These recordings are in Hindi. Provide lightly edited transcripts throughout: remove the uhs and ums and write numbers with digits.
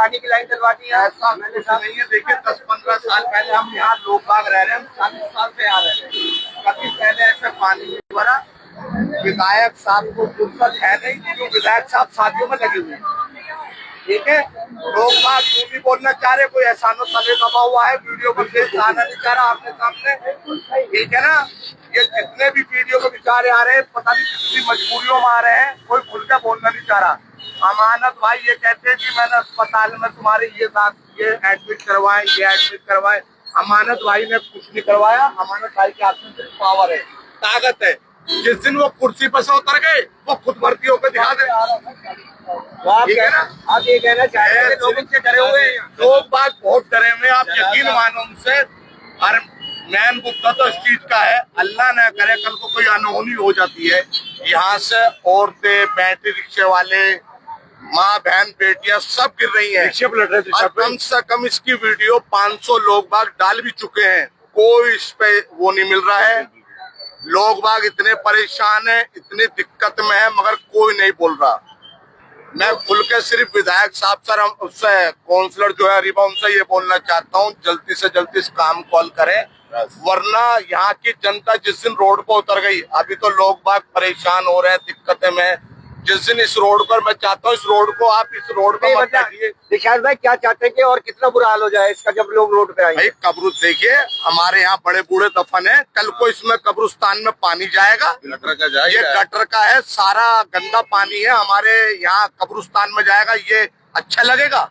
पानी की लाइन डलवा दी है। ऐसा मैंने नहीं है। देखिए 10-15 साल पहले हम यहाँ लोग बाग रह रहे हैं, हम 40 साल से यहाँ रह रहे हैं, कभी पहले ऐसे पानी नहीं भरा। विधायक साहब को फुर्सत है नहीं, जो विधायक साहब शादियों में लगे हुए हैं, ठीक है। लोग बाग जो भी बोलना चाह रहे, कोई एहसानो तले दबा हुआ है, वीडियो को फेस आना नहीं चाह रहा आपके सामने, ठीक है ना। ये जितने भी वीडियो को बेचारे आ रहे हैं, पता नहीं कितनी मजबूरियों में आ रहे हैं, कोई खुलकर बोलना नहीं चाह रहा। अमानत भाई ये कहते हैं कि मैंने अस्पताल में तुम्हारे ये एडमिट करवाए, ये एडमिट करवाए। अमानत भाई ने कुछ नहीं करवाया। अमानत भाई के हाथ में सिर्फ पावर है, ताकत है। जिस दिन वो कुर्सी पर से उतर गए, वो खुद भर्ती होकर दिखा दे। आप ये कहना चाह रहे हैं लोग इनसे डरे हुए हैं? लोग बात बहुत डरे हुए, आप यकीन मानो उनसे। और मैन मुद्दा तो इस चीज का है, अल्लाह न करे कल को कोई अनहोनी हो जाती है, यहाँ से औरतें, बैटरी रिक्शे वाले, माँ बहन बेटियां सब गिर रही हैं। और कम से कम इसकी वीडियो 500 लोग बाग डाल भी चुके हैं, कोई इस पे वो नहीं मिल रहा है। लोग बाग इतने परेशान हैं, इतनी दिक्कत में है, मगर कोई नहीं बोल रहा। मैं खुल के सिर्फ विधायक साहब सर उससे काउंसलर जो है अरीबा, उनसे ये बोलना चाहता हूँ, जल्दी से जल्दी इस काम कॉल करें, वरना यहाँ की जनता जिस दिन रोड पर उतर गई, अभी तो लोग बाग परेशान हो रहे हैं, दिक्कतें में। जिस दिन इस रोड पर, मैं चाहता हूँ इस रोड को, आप इस रोड पर मत बैठिए। निशांत भाई क्या चाहते हैं कि और कितना बुरा हाल हो जाए इसका जब लोग रोड पे आए? भाई कब्र देखिए, हमारे यहाँ बड़े बूढ़े दफन है, कल को इसमें कब्रिस्तान में पानी जाएगा, ये गटर का है, सारा गंदा पानी है, हमारे यहाँ कब्रिस्तान में जाएगा, ये अच्छा लगेगा?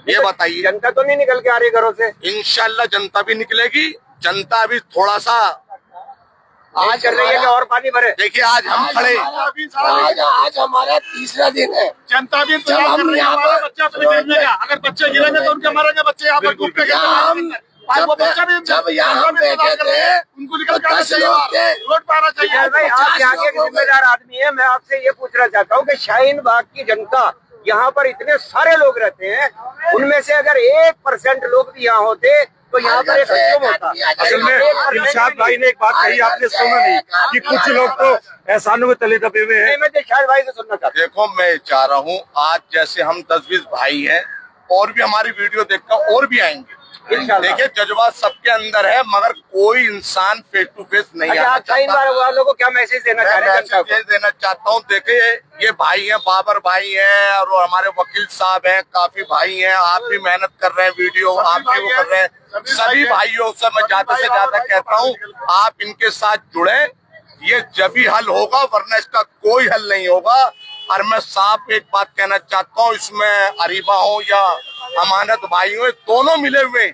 ये बताइए। जनता तो नहीं निकल के आ रही घरों से? इंशाल्लाह जनता भी निकलेगी। जनता अभी थोड़ा सा आज चल रही है कि और पानी भरे। देखिए आज हम खड़े, आज हमारा तीसरा दिन है। जनता भी इंतजार कर रही है, हमारा बच्चा अपने देखने का, अगर बच्चे गिरेंगे तो उनके मरेंगे बच्चे यहाँ पर घूमते जब यहाँ बैठे थे उनको निकल के रोड पर आना चाहिए। भाई आप यहाँ के जिम्मेदार आदमी है, मैं आपसे ये पूछना चाहता हूँ कि शाहीन बाग की जनता, यहाँ पर इतने सारे लोग रहते हैं, उनमें से अगर 1% लोग भी यहाँ होते तो यहाँ पर एक हजूम होता। असल में दिलशाद भाई ने एक बात कही, आपने सुना नहीं कि कुछ लोग तो एहसानों में तले दबे हुए हैं। मैं दिलशाद भाई से सुनना चाहता हूँ। देखो मैं चाह रहा हूँ, आज जैसे हम 10-20 भाई हैं, और भी हमारी वीडियो देखकर और भी आएंगे। देखिए जज्बा सबके अंदर है, मगर कोई इंसान फेस टू फेस नहीं आना चाहता। वालों को क्या मैसेज देना चाह रहे हैं? मैसेज देना चाहता हूँ, देखिए ये भाई हैं, बाबर भाई हैं, और हमारे वकील साहब हैं, काफी भाई हैं, आप भी मेहनत कर रहे हैं, वीडियो आप भी वो कर रहे हैं। सभी भाइयों से मैं ज्यादा से ज्यादा कहता हूँ, आप इनके साथ जुड़े, ये जब ही हल होगा, वरना इसका कोई हल नहीं होगा। और मैं साफ एक बात कहना चाहता हूँ, इसमें अरीबा हो या अमानत भाई हो, दोनों मिले हुए,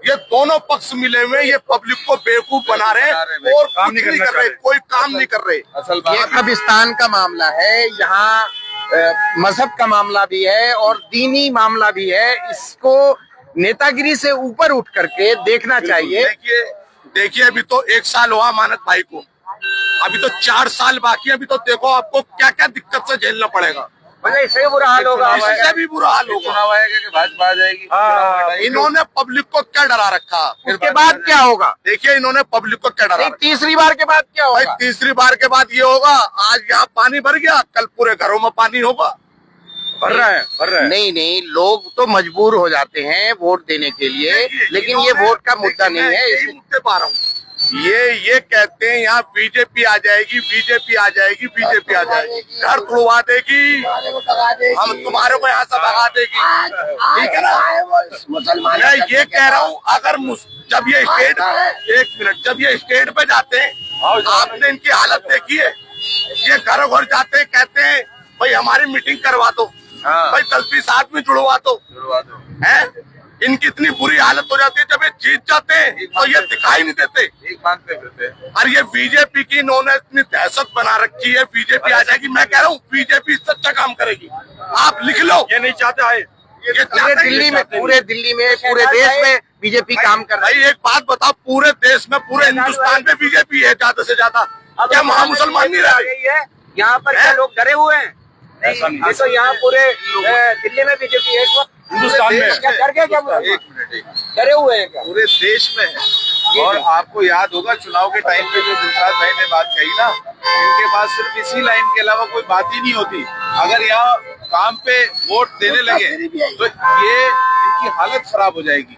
ये दोनों पक्ष मिले हुए, ये पब्लिक को बेवकूफ बना रहे हैं और काम नहीं कर रहे, कोई काम नहीं कर रहे। असल ये कब्रिस्तान का मामला है, यहाँ मजहब का मामला भी है और दीनी मामला भी है। इसको नेतागिरी से ऊपर उठ करके देखना चाहिए। देखिए अभी तो 1 साल हुआ अमानत भाई को, अभी तो 4 साल बाकी है। अभी तो देखो आपको क्या क्या दिक्कत से झेलना पड़ेगा। मतलब इससे बुरा हाल होगा, इससे भी बुरा हाल होगा। चुनाव आएगा कि भाजपा आ जाएगी। इन्होंने पब्लिक को क्या डरा रखा? उसके बाद क्या होगा? देखिए इन्होंने पब्लिक को क्या डरा रखा? तीसरी बार के बाद क्या होगा? तीसरी बार के बाद ये होगा, आज यहाँ पानी भर गया, कल पूरे घरों में पानी होगा। भर रहा है। नहीं, लोग तो मजबूर हो जाते हैं वोट देने के लिए, लेकिन ये वोट का मुद्दा नहीं है। इसी मुद्दे पर आ रहा हूँ। ये कहते हैं यहाँ बीजेपी आ जाएगी, बीजेपी आ जाएगी, बीजेपी आ जाएगी, घर तोड़वा देगी, हम तुम्हारे को यहाँ से भगा देगी, ठीक है ना। मैं ये कह रहा हूँ, अगर जब ये स्टेट, 1 मिनट, जब ये स्टेट पे जाते हैं, आपने इनकी हालत देखी है, ये घर घर जाते हैं, कहते हैं भाई हमारी मीटिंग करवा दो, भाई 10-20 आदमी जुड़वा दो, है। इनकी इतनी बुरी हालत हो जाती है, जब ये जीत जाते हैं तो ये दिखाई नहीं देते, और ये बीजेपी की इन्होंने इतनी दहशत बना रखी है, बीजेपी आ जाएगी। मैं कह रहा हूँ बीजेपी इससे अच्छा काम करेगी, आप लिख लो। ये नहीं चाहता है, ये पूरे दिल्ली में, पूरे देश में बीजेपी काम कर रही है। भाई एक बात बताओ, पूरे देश में, पूरे हिंदुस्तान में बीजेपी है ज्यादा से ज्यादा, क्या वहाँ मुसलमान नहीं रह रहे? यहाँ पर क्या लोग डरे हुए हैं? ये तो यहाँ पूरे दिल्ली में बीजेपी है, हिंदुस्तान में क्या कर गया? क्या एक मिनट, डरे हुए हैं क्या? पूरे देश में है। और आपको याद होगा चुनाव के टाइम पे जो दिलशाद भाई ने बात कही ना, इनके पास सिर्फ इसी लाइन के अलावा कोई बात ही नहीं होती। अगर यहाँ काम पे वोट देने लगे तो ये इनकी हालत खराब हो जाएगी।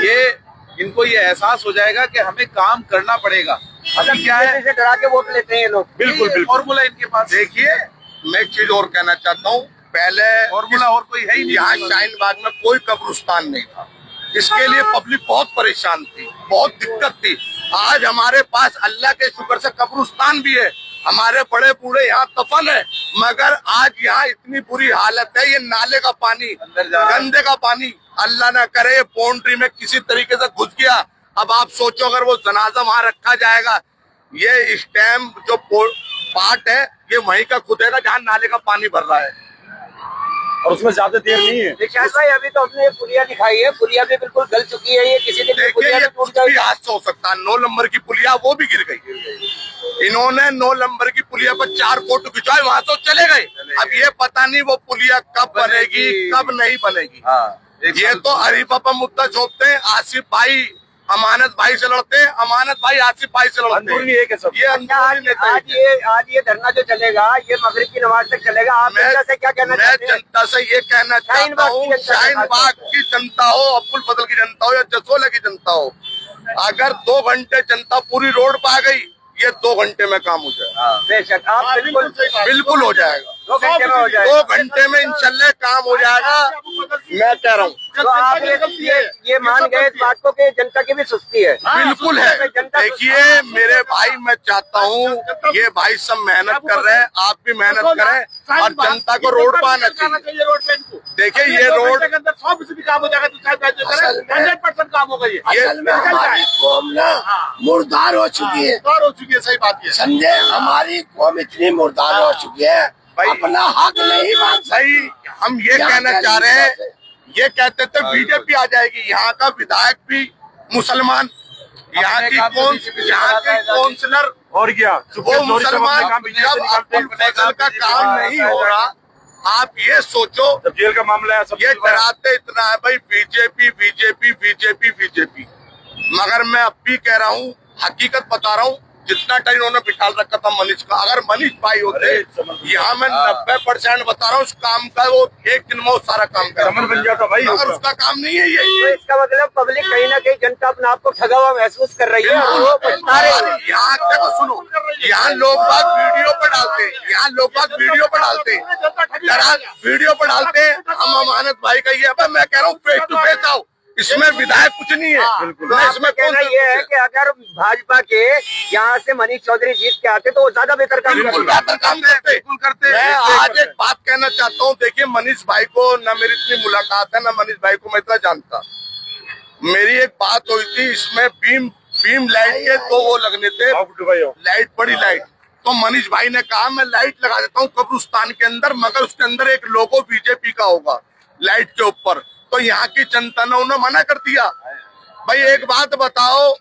ये इनको ये एहसास हो जाएगा कि हमें काम करना पड़ेगा। अभी क्या है, डरा के वोट लेते हैं ये लोग। बिल्कुल बिल्कुल। फॉर्मूला इनके पास। देखिए, मैं एक चीज और कहना चाहता हूँ। पहले फॉर्मूला और कोई है ही नहीं। यहाँ शाहीन बाग में कोई कब्रिस्तान नहीं था, इसके लिए पब्लिक बहुत परेशान थी, बहुत दिक्कत थी। आज हमारे पास अल्लाह के शुक्र से कब्रिस्तान भी है, हमारे बड़े बूढ़े यहाँ दफन है, मगर आज यहाँ इतनी बुरी हालत है। ये नाले का पानी, गंदे का पानी, अल्लाह न करे बाउंड्री में किसी तरीके से घुस गया। अब आप सोचो अगर वो जनाजा वहां रखा जाएगा, ये स्टैम्प जो पार्ट है ये वहीं का खुदेगा जहाँ नाले का पानी भर रहा है, और उसमें ज्यादा देर नहीं है। विशाल भाई, अभी तो हमने पुलिया दिखाई है, पुलिया भी बिल्कुल गल चुकी है। ये किसी दिन देखिए पुलिया ये भी टूट कुछ भी जाएगी। हादसा हो सकता है। 9 नंबर की पुलिया वो भी गिर गई। इन्होंने 9 नंबर की पुलिया पर 4 फोटो खिंचवाए, वहां तो चले गए। अब ये पता नहीं वो पुलिया कब बनेगी कब नहीं बनेगी। ये तो हरीफ पर मुद्दा छोपते हैं, आसिफ भाई अमानत भाई से लड़ते हैं, अमानत भाई आसिफ भाई से लड़ते अंदरूनी है क्या सब? ये अंदरूनी नेता है। आज ये धरना जो चलेगा ये मगरिब की नमाज तक चलेगा। आप जनता से क्या कहना मैं चाहते हैं? जनता से ये कहना चाहता हूँ, शाहीन बाग की जनता हो, अब्दुल फजल की जनता हो या जसोला की जनता हो, अगर 2 घंटे जनता पूरी रोड पर आ गई, ये 2 घंटे में काम हो जाएगा। बेशक आप बिल्कुल हो जाएगा। 2 घंटे में हो जाएगा। 2 घंटे में इंशाल्लाह काम हो जाएगा, मैं कह रहा हूँ। तो आप ये मान गए इस बात को कि जनता की भी सुस्ती है। बिल्कुल है। देखिए मेरे भाई, मैं चाहता हूँ ये भाई सब मेहनत कर रहे हैं, आप भी मेहनत करें और जनता को रोड पर आना चाहिए। देखिए ये रोड 100% काम हो जाएगा, 100% काम होगा। ये हमारी कौम ना मुर्दार हो चुकी है, हो चुकी है। सही बात है। समझे, हमारी कौम इतनी मुर्दार हो चुकी है, अपना हक नहीं मांग सही। हम ये कहना चाह रहे हैं, ये कहते थे बीजेपी आ जाएगी, यहाँ का विधायक भी मुसलमान, यहाँ की काउंसलर और क्या वो मुसलमान। जब अब्दुल फजल का काम नहीं हो रहा, आप ये सोचो, जब जेल का मामला है, सब ये डराते इतना है भाई बीजेपी बीजेपी बीजेपी बीजेपी, मगर मैं अब भी कह रहा हूँ, हकीकत बता रहा हूँ, जितना टाइम उन्होंने बिठा रखा था मनीष का, अगर मनीष भाई होते यहाँ मैं 90% बता रहा हूँ उस काम का, वो एक दिन में वो सारा काम कर बन जाता भाई। अगर उसका काम नहीं है ये। तो इसका मतलब पब्लिक कहीं ना कहीं जनता अपने आप को ठगा हुआ महसूस कर रही है और वो पछता रही है। यहाँ देखो सुनो, यहाँ लोग बात वीडियो पर डालते हैं, यहाँ लोग बात वीडियो पर डालते हैं, वीडियो पर डालते हैं, हम अमानत भाई का ये, मैं कह रहा हूँ फेस टू फेस आओ, इसमें विधायक कुछ नहीं है। तो इसमें कहना ये है कि अगर भाजपा के यहाँ से मनीष चौधरी जीत के आते तो वो ज्यादा बेहतर काम बिल्कुल बेहतर काम करते। मैं आज एक बात कहना चाहता हूँ, देखिए मनीष भाई को न मेरी इतनी मुलाकात है, न मनीष भाई को मैं इतना जानता। मेरी एक बात हुई थी, इसमें बीम लाइट के 2 वो लगने थे, लाइट बड़ी लाइट, तो मनीष भाई ने कहा मैं लाइट लगा देता हूँ कब्रिस्तान के अंदर, मगर उसके अंदर एक लोगो बीजेपी का होगा लाइट के ऊपर। तो यहाँ की जनता ने उन्हें मना कर दिया। भाई एक बात बताओ,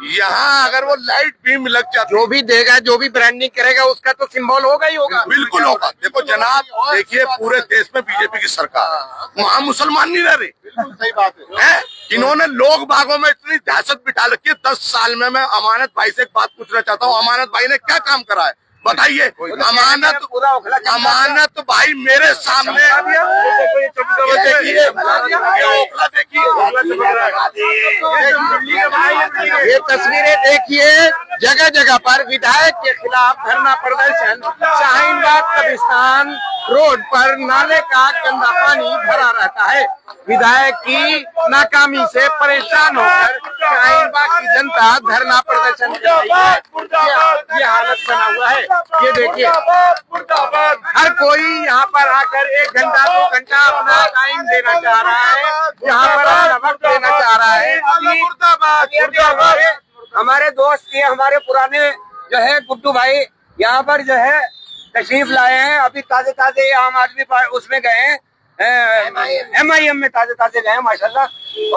यहाँ अगर वो लाइट बीम लग जाती, जो भी देगा, जो भी ब्रांडिंग करेगा, उसका तो सिंबल होगा ही होगा। बिल्कुल होगा। देखो जनाब, देखिए पूरे देश में बीजेपी की सरकार है, वहाँ मुसलमान नहीं रह रहे। सही बात है। इन्होंने लोग बागों में इतनी दहशत बिठा रखी है। 10 साल में मैं अमानत भाई से एक बात पूछना चाहता हूँ, अमानत भाई ने क्या काम करा है बताइए। अमानत भाई मेरे सामने ये तस्वीरें देखिए, जगह जगह पर विधायक के खिलाफ धरना प्रदर्शन। शाहीन बाग कब्रिस्तान रोड पर नाले का गंदा पानी भरा रहता है। विधायक की नाकामी से परेशान होकर शाहीन बाग की जनता धरना प्रदर्शन कर रही है। ये हालत बना हुआ है, ये देखिए। हर कोई यहाँ पर आकर 1 घंटा 2 घंटा अपना टाइम देना चाह रहा है, यहाँ पर अपना वक्त देना चाह रहा है। हमारे दोस्त ये हमारे पुराने जो है गुड्डू भाई यहाँ पर जो है तशरीफ लाए हैं। अभी ताजे आम आदमी उसमें गए हैं, MIM में ताजे गए हैं माशाल्लाह।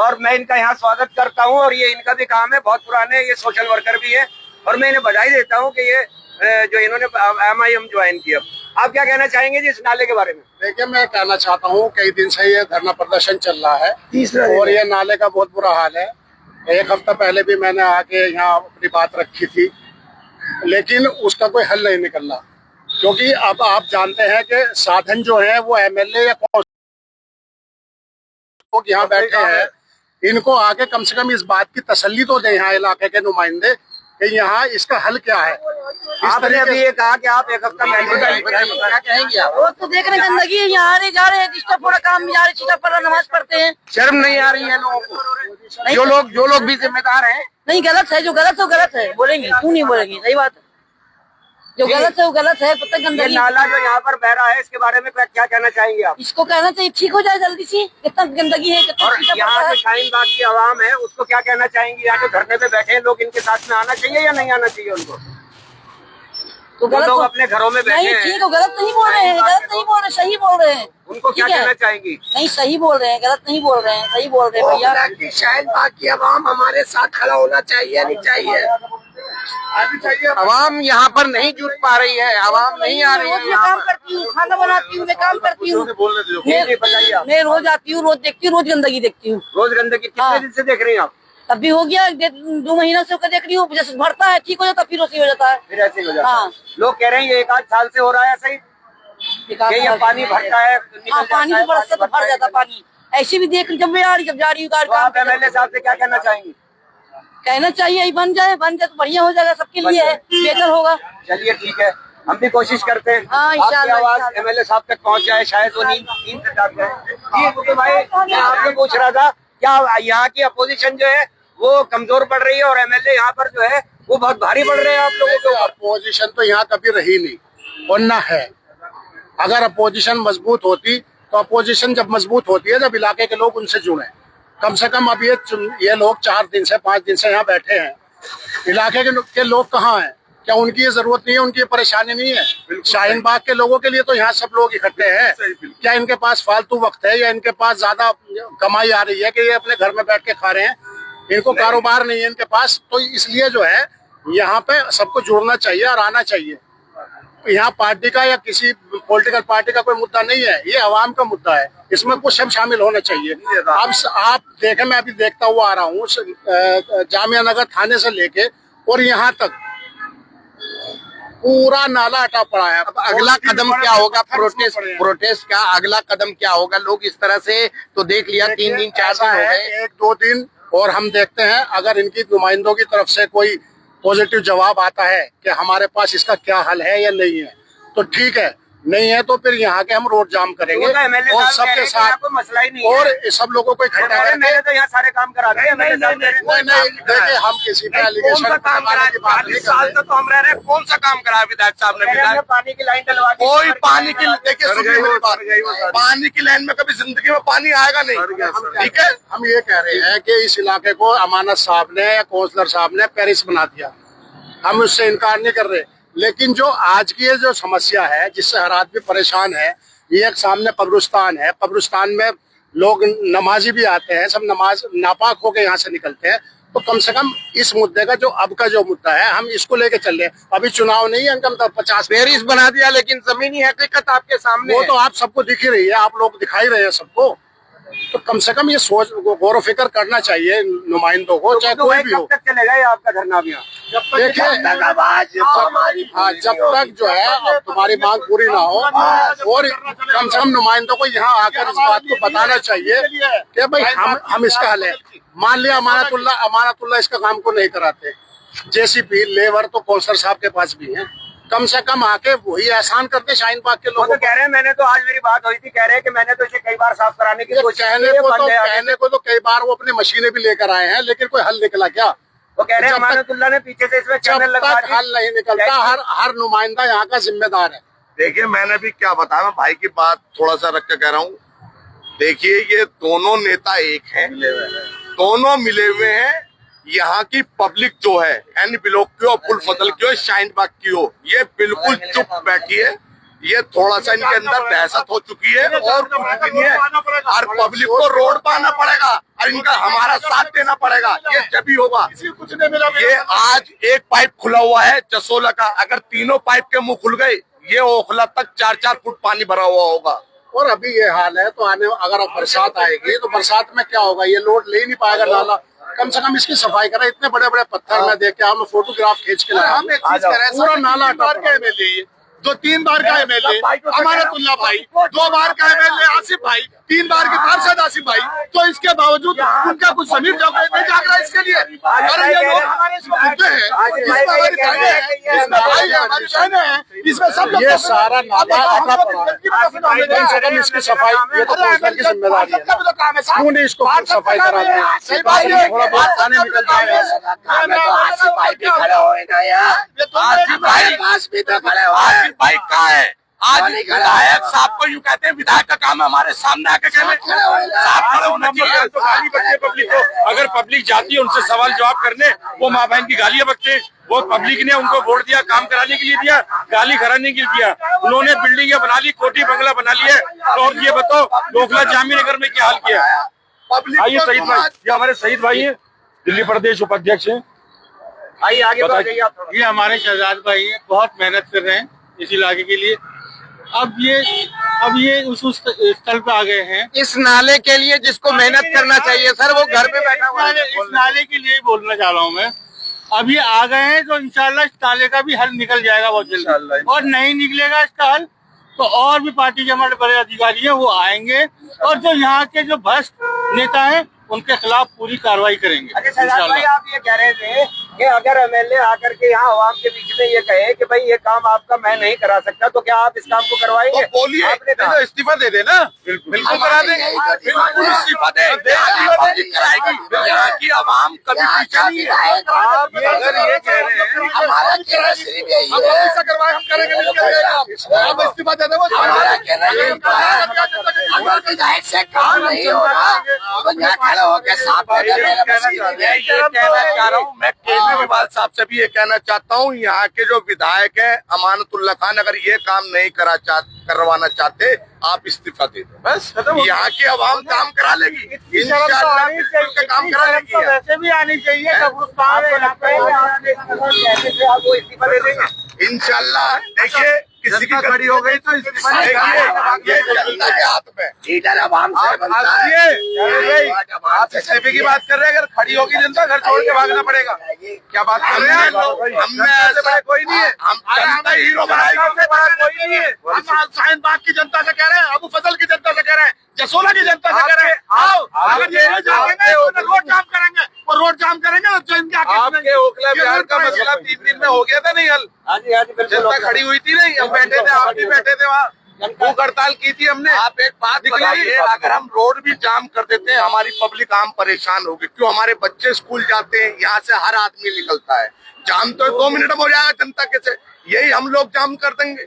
और मैं इनका यहाँ स्वागत करता हूँ, और ये इनका भी काम है, बहुत पुराने ये सोशल वर्कर भी है, और मैं इन्हें बधाई देता हूँ कि ये जो इन्होंने MIM ज्वाइन किया। आप क्या कहना चाहेंगे जी इस नाले के बारे में? देखिए, मैं कहना चाहता हूँ, कई दिन से ये धरना प्रदर्शन चल रहा है और ये नाले का बहुत बुरा हाल है। एक हफ्ता पहले भी मैंने आके यहाँ अपनी बात रखी थी, लेकिन उसका कोई हल नहीं निकला। क्योंकि अब आप जानते हैं कि साधन जो है वो एमएलए या कौन लोग यहाँ बैठे हैं, इनको आके कम से कम इस बात की तसल्ली तो दें यहाँ इलाके के नुमाइंदे कि यहाँ इसका हल क्या है। आपने अभी ये कहा कि आप एक हफ्ता पहले क्या कहेंगे आप? वो तो देख रहे हैं गंदगी है, यहाँ आ रहे जा रहे हैं, डिस्टर्ब पूरा काम में जा रहे, चीटा पर नमाज पढ़ते हैं। शर्म नहीं आ रही है लोगों को? जो लोग भी जिम्मेदार हैं। नहीं, गलत है, जो गलत है वो गलत है, बोलेंगे क्यों नहीं बोलेंगे, सही बात है। जो गलत है वो गलत है। पता ये गंदगी नाला जो यहाँ पर बह रहा है इसके बारे में क्या कहना चाहेंगे आप? इसको कहना चाहिए ठीक हो जाए जल्दी से, कितना गंदगी है, कितना और चीटा यहाँ पड़ता जो है। शाहीन बाग की आवाम है उसको क्या कहना चाहेंगे? यहाँ जो धरने पे बैठे हैं लोग, इनके साथ में आना चाहिए या नहीं आना चाहिए उनको? तो जो गलत लोग हो- अपने घरों में बैठे नहीं, हैं ठीक हो, गलत नहीं बोल रहे हैं, गलत नहीं बोल रहे, सही बोल रहे हैं। उनको क्या ठीक है? कहना चाहेंगी? नहीं, सही बोल रहे हैं, गलत नहीं बोल रहे हैं, सही बोल रहे हैं भैया। कि शाहीन बाग की आवाम हमारे साथ खड़ा होना चाहिए, नहीं चाहिए? आवाम यहाँ पर नहीं जुट पा रही है, आवाम नहीं आ रही रोज है मैं यहाँ काम पर। करती हूँ, खाना बनाती हूँ, मैं काम करती हूँ, जी, बताइए आप। मैं रोज आती हूँ, रोज देखती हूँ, रोज गंदगी देखती हूँ। रोज गंदगी कितने हाँ। दिन से देख रही हैं आप? तब भी हो गया 2 महीना से होकर देख रही हूँ, जैसे भरता है ठीक हो जाता, फिर उसी हो जाता है। फिर ऐसे ही हो जाता है। हाँ। लोग कह रहे हैं ये 1 आध साल से हो रहा है ऐसा ही, कि ये पानी भरता है, निकल हाँ, जाता पानी है, तो बरसता तो भर जाता पानी। ऐसे भी देख जब मैं आ रही, जब जा रही हूँ तो आप एमएलए साहब से क्या कहना चाहेंगे? कहना चाहिए ये बन जाए तो बढ़िया हो जाएगा, सबके लिए है, बेहतर होगा। चलिए ठीक है, हम भी कोशिश करते हैं हाँ, आपकी इंशाल्लाह, आवाज इंशाल्लाह। एमएलए साहब तक पहुंच जाए, शायद वो नींद से जाग जाए। जी मुझे भाई, मैं आपसे पूछ रहा था क्या यहाँ की अपोजिशन जो है वो कमजोर पड़ रही है और एमएलए यहाँ पर जो है वो बहुत भारी पड़ रहे हैं आप लोगों के ऊपर? अपोजिशन तो यहाँ कभी रही नहीं और न है। अगर अपोजिशन मजबूत होती तो अपोजिशन जब मजबूत होती है जब इलाके के लोग उनसे जुड़े। कम से कम अब ये लोग 4 दिन से 5 दिन से यहाँ बैठे हैं, इलाके के लोग कहाँ हैं? क्या उनकी ये जरूरत नहीं है, उनकी ये परेशानी नहीं है? शाहीन बाग के लोगों के लिए तो यहाँ सब लोग इकट्ठे हैं। क्या इनके पास फालतू वक्त है या इनके पास ज्यादा कमाई आ रही है कि ये अपने घर में बैठ के खा रहे हैं? इनको कारोबार नहीं है इनके पास, तो इसलिए जो है यहाँ पे सबको जुड़ना चाहिए और आना चाहिए। यहाँ पार्टी का या किसी पॉलिटिकल पार्टी का कोई मुद्दा नहीं है, ये आवाम का मुद्दा है, इसमें कुछ सब शामिल होना चाहिए। अब आप देखें, मैं अभी देखता हुआ आ रहा हूँ जामिया नगर थाने से लेके और यहाँ तक पूरा नाला हटा पड़ा है। अब अगला कदम क्या होगा? प्रोटेस्ट का अगला कदम क्या होगा? लोग इस तरह से तो देख लिया, 3 दिन 4 दिन हो गए, 1-2 दिन और हम देखते हैं अगर इनकी नुमाइंदों की तरफ से कोई पॉजिटिव जवाब आता है कि हमारे पास इसका क्या हल है या नहीं है तो ठीक है, नहीं है तो फिर यहाँ के हम रोड जाम करेंगे और सबके साथ मसला ही नहीं और सब लोगों को इकट्ठा करके। मैंने तो यहाँ सारे काम करा दिए। नहीं, देखिए हम किसी पे एलिगेशन लगाने की बात नहीं कर रहे। तो हम रह रहे हैं, कौन सा काम करा विधायक साहब ने? मैंने पानी की लाइन डलवा दी। कोई पानी की, देखिए सुनिए मेरी बात, पानी की लाइन में कभी जिंदगी में पानी आएगा नहीं, ठीक है? हम ये कह रहे हैं कि इस इलाके को अमानत साहब ने या कौंसलर साहब ने पेरिस बना दिया, हम उससे इनकार नहीं कर रहे, लेकिन जो आज की ये जो समस्या है जिससे हर आदमी परेशान है, ये एक सामने कब्रिस्तान है, कब्रिस्तान में लोग नमाजी भी आते हैं, सब नमाज नापाक होके यहाँ से निकलते हैं, तो कम से कम इस मुद्दे का जो अब का जो मुद्दा है हम इसको लेके चल रहे हैं। अभी चुनाव नहीं है, इनका 50 पेरिस बना दिया, लेकिन जमीनी हकीकत आपके सामने वो है। तो आप सबको दिख ही रही है, आप लोग दिखाई रहे हैं सबको, तो कम से कम ये सोच गौर फिक्र करना चाहिए नुमाइंदों को, चाहे कोई भी हो। कब तक चलेगा ये आपका धरना अभियान? देखिए हाँ, जब तक जो है अब तुम्हारी मांग पूरी ना हो, और कम से कम नुमाइंदों को यहाँ आकर इस बात को बताना चाहिए कि भाई हम इसका हल है। मान लिया अमानतुल्लाह इसका काम को नहीं कराते, जेसीपी लेबर तो कौंसलर साहब के पास भी है, कम से कम आके वही एहसान करते शाहीन बाग के लोगों तो कह रहे हैं, मैंने तो आज मेरी बात हुई थी, कह रहे हैं कि मैंने तो इसे कई बार साफ कराने की कोशिश की है, कहने को तो कई बार वो अपनी मशीनें भी लेकर आए हैं, लेकिन कोई हल निकला क्या? वो कह रहे हैं अमानतुल्लाह ने पीछे से इसमें जब चैनल लगवा तक हल नहीं निकलता हर नुमाइंदा यहाँ का जिम्मेदार है। देखिए मैंने भी क्या बताया, मैं भाई की बात थोड़ा सा रख के कह रहा हूँ। देखिए ये दोनों नेता एक हैं, दोनों मिले हुए हैं। यहाँ की पब्लिक जो है एन ब्लॉक की हो, फुल फजल की हो, शाहीन बाग की हो, ये बिल्कुल चुप बैठी है। ये थोड़ा सा इनके अंदर दहशत हो चुकी है और कुछ नहीं है। हर पब्लिक को रोड पर आना पड़ेगा और इनका हमारा साथ देना पड़ेगा, ये जब ही होगा। ये आज एक पाइप खुला हुआ है जसोला का, अगर तीनों पाइप के मुंह खुल गए ये ओखला तक 4-4 फुट पानी भरा हुआ होगा। और अभी ये हाल है तो अगर बरसात आएगी तो बरसात में क्या होगा, ये लोड ले ही नहीं पाएगा नाला, कम से कम इसकी सफाई करें। इतने बड़े बड़े पत्थर में देख के हम लोग फोटोग्राफ खींच के लाए, हम एक चीज कह रहे हैं, पूरा नाला बार का एमएलए, जो 3 बार का एमएलए अमानतुल्लाह भाई, 2 बार का एमएलए आसिफ भाई, 3 बार के पार्षद आसिफ भाई, तो इसके बावजूद उनका कुछ जमीन नहीं जाग रहा इसके लिए। अरे ये लोग मुद्दे हैं, इसमें हमारी बहनें हैं, इसमें भाई है, हमारी बहनें हैं, इसमें सब लोग ये सारा नाला अटा पड़ा है। कम से कम इसकी सफाई, ये तो कौंसिलर की जिम्मेदारी है, क्यों नहीं इसको सफाई कराते हैं? सही बात है, थोड़ा बहुत पानी निकल जाएगा। आसिफ भाई भी खड़े हुए ना यार, आसिफ भाई पास भी तो खड़े हुए। आसिफ भाई कहाँ है? आज विधायक साहब को यूँ कहते हैं, विधायक का काम है हमारे सामने आके कहने साफ खड़े होना चाहिए। तो गाली बकते पब्लिक को, अगर पब्लिक जाती है उनसे सवाल जवाब करने, वो माँ बहन की गालियां बकते। वो पब्लिक ने उनको वोट दिया, काम कराने के लिए दिया, गाली कराने के लिए दिया। उन्होंने बिल्डिंगें बना ली, कोठी बंगला बना लिया। तो और ये बताओ डोकला जामी नगर में क्या हाल किया? आइए शहीद भाई, ये हमारे शहीद भाई है, दिल्ली प्रदेश उपाध्यक्ष है। आइए आगे बढ़ जाइए आप। ये हमारे शहजाद भाई हैं, बहुत मेहनत कर रहे हैं इस इलाके के लिए। अब ये उस स्थल पे आ गए हैं। इस नाले के लिए जिसको मेहनत करना चाहिए सर, वो घर पे बैठा हुआ है। इस नाले के लिए बोलना चाह रहा हूँ मैं। अब ये आ गए हैं तो इंशाल्लाह इस नाले का भी हल निकल जाएगा बहुत जल्दी, और नहीं निकलेगा इसका हल तो और भी पार्टी के हमारे बड़े अधिकारी हैं वो आएंगे, और जो यहाँ के जो भ्रष्ट नेता हैं उनके खिलाफ पूरी कार्रवाई करेंगे। अच्छा शहजाद भाई, आप ये कह रहे थे कि अगर एमएलए आकर के यहाँ आवाम के बीच में ये कहे कि भाई ये काम आपका मैं नहीं करा सकता, तो क्या आप इस काम को करवाएंगे? बोलिए, आपने कहा इस्तीफा दे देना, बिल्कुल करा देंगे, बिल्कुल इस्तीफा दे कराएगी। यहाँ की आवाम कभी पीछे नहीं है। आप अगर ये कह रहे हैं हमारा कहना सिर्फ यही हम है, ऐसा करवाए, हम करेंगे मिलकर, आप इस्तीफा दे देंगे। हमारा कहना ये अगर विधायक से काम नहीं हो रहा तो यहाँ खड़े होकर साफ मैं ये कहना चाह रहा हूँ, मैं केजरीवाल साहब से भी ये कहना चाहता हूँ, यहाँ के जो विधायक हैं अमानतुल्लाह खान, अगर ये काम नहीं करवाना चाहते, आप इस्तीफा दे दो, बस यहाँ की आवाम काम करा लेगी, इंशाल्लाह बिल्कुल काम करा लेगी। वैसे भी आनी चाहिए, वो इस्तीफा दे देंगे इंशाल्लाह। देखिए किसी की खड़ी हो गई तो इस्तीफा, देखिए ये जनता के हाथ में, लीडर आवाम से बनता है। आप इस्तीफे की बात कर रहे हैं, अगर खड़ी होगी जनता घर छोड़ के भागना पड़ेगा, क्या बात कर रहे हैं? हम में ऐसे बड़े कोई नहीं है, हम जनता हीरो बनाएगी, उससे बड़ा कोई नहीं है। हम शाहीन बाग की जनता से कह रहे हैं, अबू फजल की जनता से कह रहे हैं, जसोला की जनता से कह रहे हैं, आओ अगर ये जाएंगे तो रोड जाम करेंगे, और रोड जाम करेंगे तो इनके आपके ओखला बिहार का मसला 3 दिन में हो गया था नहीं हल? हाँ जी बिल्कुल। जनता खड़ी हुई थी नहीं, हम बैठे थे, आप भी बैठे थे वहाँ, भूख हड़ताल की थी हमने। आप एक बात बताइए, अगर हम रोड भी जाम कर देते हैं, हमारी पब्लिक आम परेशान होगी। क्यों? हमारे बच्चे स्कूल जाते हैं, यहाँ से हर आदमी निकलता है, जाम तो 2 मिनट में हो जाएगा जनता के से, यही हम लोग जाम कर देंगे।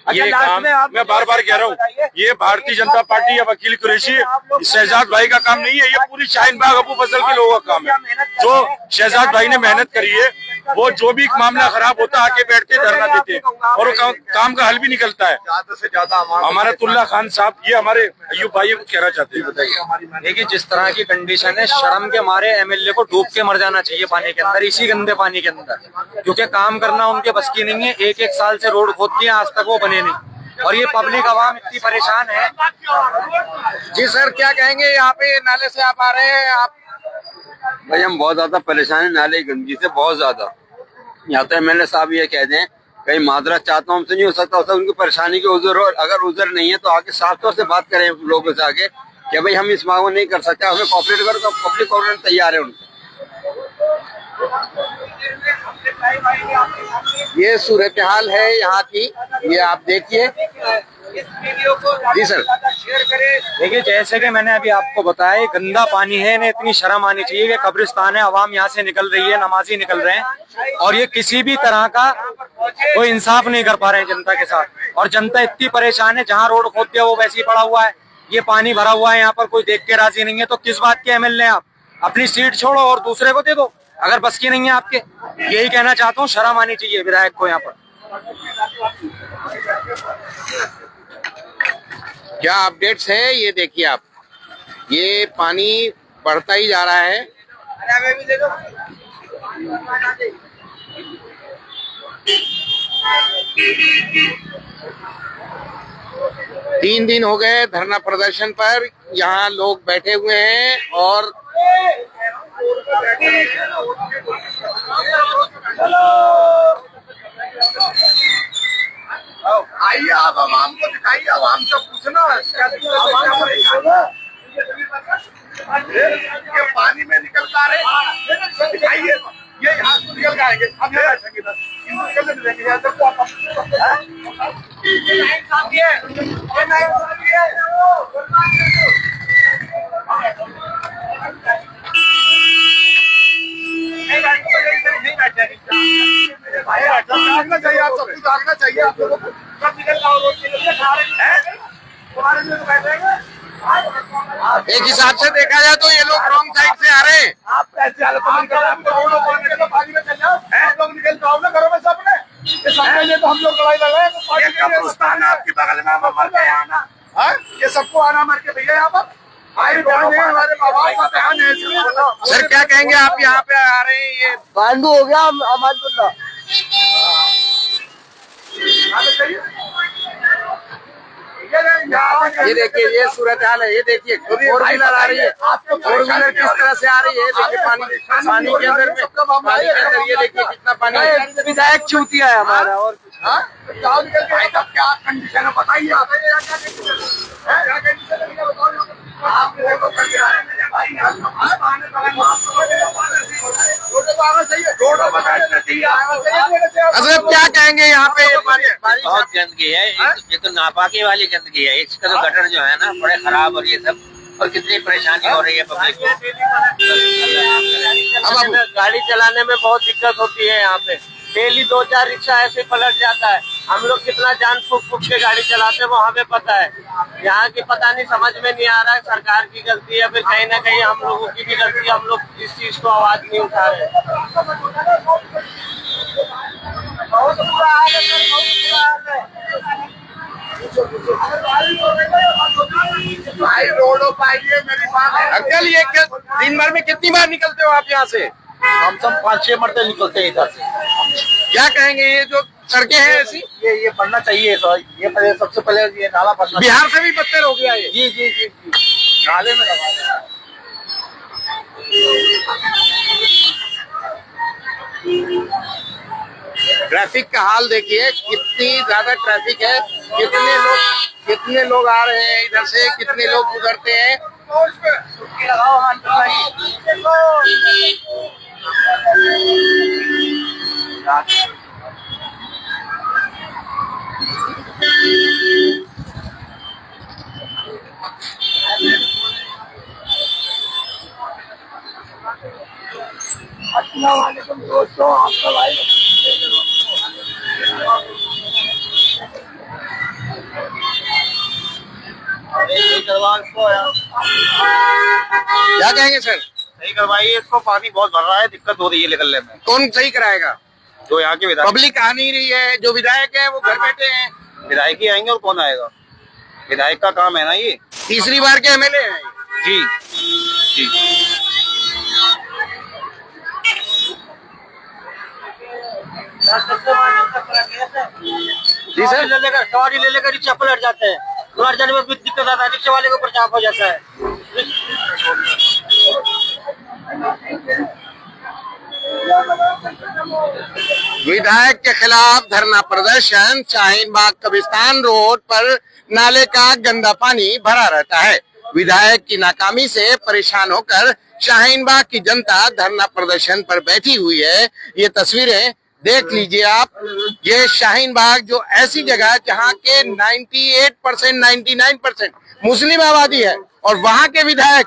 ये काम मैं बार बार कह रहा हूँ, ये भारतीय जनता पार्टी या वकील कुरैशी शहजाद भाई का काम नहीं है, ये पूरी शाहीन बाग अबू फजल के लोगों का काम है। जो शहजाद भाई ने मेहनत करी है, वो जो भी मामला खराब होता आके बैठते धरना देते और वो काम का हल भी निकलता है। ज्यादा से ज्यादा अमानतुल्लाह खान साहब, ये हमारे अयूब भाई को कहना चाहते हैं, बताइए। देखिए जिस तरह की कंडीशन है, शर्म के मारे एमएलए को डूब के मर जाना चाहिए पानी के अंदर, इसी गंदे पानी के अंदर, क्योंकि काम करना उनके बस की नहीं है। एक साल से रोड खोदती है, आज तक वो बने नहीं, और ये पब्लिक आवाम इतनी परेशान है। जी सर, क्या कहेंगे? यहाँ पे नाले से आप आ रहे हैं, आप भाई हम बहुत ज्यादा परेशान है नाले की गंदगी से, बहुत ज्यादा। यहाँ तो एमएलए साहब ये कह दें, कहीं माजरत चाहता हूँ, हमसे नहीं हो सकता, उनकी परेशानी के उजर हो, अगर उजर नहीं है तो आके साफ तौर से बात करें लोगों से आके कि भाई हम इस मांग को नहीं कर सकते, हमें कॉपरेट करो, तो पब्लिक कॉपरेट तैयार है उनसे। ये सूरत हाल है यहाँ की, ये आप देखिए। जी सर, देखिए जैसे कि मैंने अभी आपको बताया, गंदा पानी है, इन्हें इतनी शर्म आनी चाहिए कि कब्रिस्तान है, आवाम यहाँ से निकल रही है, नमाजी निकल रहे हैं, और ये किसी भी तरह का कोई इंसाफ नहीं कर पा रहे हैं जनता के साथ, और जनता इतनी परेशान है। जहाँ रोड खोद दिया वो वैसे ही पड़ा हुआ है, ये पानी भरा हुआ है, यहाँ पर कोई देख के राजी नहीं है। तो किस बात के एमएलए आप? अपनी सीट छोड़ो और दूसरे को दे दो, अगर बस की नहीं है आपके। यही कहना चाहता हूँ, शर्म आनी चाहिए विधायक को यहाँ पर। क्या अपडेट्स है ये देखिए आप, ये पानी बढ़ता ही जा रहा है। तीन दिन हो गए धरना प्रदर्शन पर, यहाँ लोग बैठे हुए हैं और आइए आप आवाम को दिखाइए, आवाम से पूछना क्या ये पानी में निकल कर आ रहे दिखाइए, ये यहाँ से निकल के आएंगे, हम यहाँ बैठेंगे इधर, इनको निकलने मिलेंगे यहाँ तक भागना चाहिए, आप सब कुछ भागना चाहिए आप लोगों को, सब निकल जाओ रोड के लिए खा रहे हैं तुम्हारे लिए तो बैठेंगे। एक हिसाब से देखा जाए तो ये लोग रॉन्ग साइड से आ रहे हैं। आप कैसे हालत में निकल रहे, पानी में चल जाओ, आप लोग निकल जाओ ना घरों में सबने, ये सबके लिए तो हम लोग लड़ाई लड़ रहे हैं। ये कब्रिस्तान है आपकी बगल में, मर के आना, ये सबको आना मर के भैया यहाँ पर हमारे बाबा। सर क्या कहेंगे आप यहाँ पे आ रहे हैं, ये गांडू हो गया हमारे ये देखिए ये सूरत हाल है, ये देखिए 4 व्हीलर आ रही है, 4 व्हीलर किस तरह से आ रही है, देखिए पानी के अंदर ये देखिए कितना पानी है। विधायक चूतिया है हमारा और क्या कंडीशन है बताइए आप, अच्छा क्या कहेंगे यहाँ पे बहुत गंदगी है, ये तो नापाकी वाली गंदगी है। इसका तो गटर जो है ना बड़े खराब और ये सब, और कितनी परेशानी हो रही है पब्लिक को। अब गाड़ी चलाने में बहुत दिक्कत होती है यहाँ पे, डेली 2-4 रिक्शा ऐसे पलट जाता है। हम लोग कितना जान फूक फूक के गाड़ी चलाते हैं वो हमें पता है। यहाँ की पता नहीं, समझ में नहीं आ रहा है सरकार की गलती है फिर कहीं ना कहीं हम लोगों की भी गलती है, हम लोग इस चीज को आवाज नहीं उठा रहे। बहुत बुरा हाल है सर, बहुत बुरा हाल है। भाई रोडो पाइए मेरी बात है। अंकल ये दिन भर में कितनी बार निकलते हो आप यहाँ से? हम सब 5-6 मरते निकलते हैं इधर से। क्या कहेंगे ये जो सड़कें हैं ऐसी, ये बनना चाहिए सर, ये पहले सबसे पहले ये नाला बनना। बिहार से भी बदतर हो गया ये। जी जी जी जी, नाले में लगा ट्रैफिक का हाल देखिए, कितनी ज्यादा ट्रैफिक है, कितने लोग आ रहे हैं इधर से, कितने लोग गुजरते हैं। दोस्तों आपका भाई क्या कहेंगे सर? सही करवाइए इसको, पानी बहुत भर रहा है, दिक्कत हो रही है निकलने में। कौन सही कराएगा? जो यहाँ के विधायक, पब्लिक आ नहीं रही है, जो विधायक है वो घर बैठे हैं। विधायक ही आएंगे और कौन आएगा? विधायक का काम है ना ये। तीसरी बार के एमएलए हैं जी जी। जी सर, सवारी ले लेकर रिक्शा पलट जाते हैं, पलट जाने में भी दिक्कत आता है, रिक्शा वाले को ऊपर चाप हो जाता है। विधायक के खिलाफ धरना प्रदर्शन। शाहीन बाग कब्रिस्तान रोड पर नाले का गंदा पानी भरा रहता है। विधायक की नाकामी से परेशान होकर शाहीन बाग की जनता धरना प्रदर्शन पर बैठी हुई है। ये तस्वीरें देख लीजिए आप, ये शाहीन बाग जो ऐसी जगह जहाँ के 98% 99% मुस्लिम आबादी है, और वहाँ के विधायक,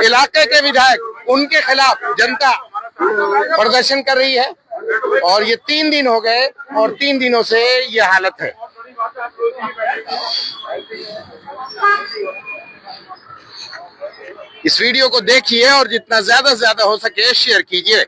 इलाके के विधायक, उनके खिलाफ जनता प्रदर्शन कर रही है। और ये 3 दिन हो गए और 3 दिनों से ये हालत है। इस वीडियो को देखिए और जितना ज्यादा से ज्यादा हो सके शेयर कीजिए।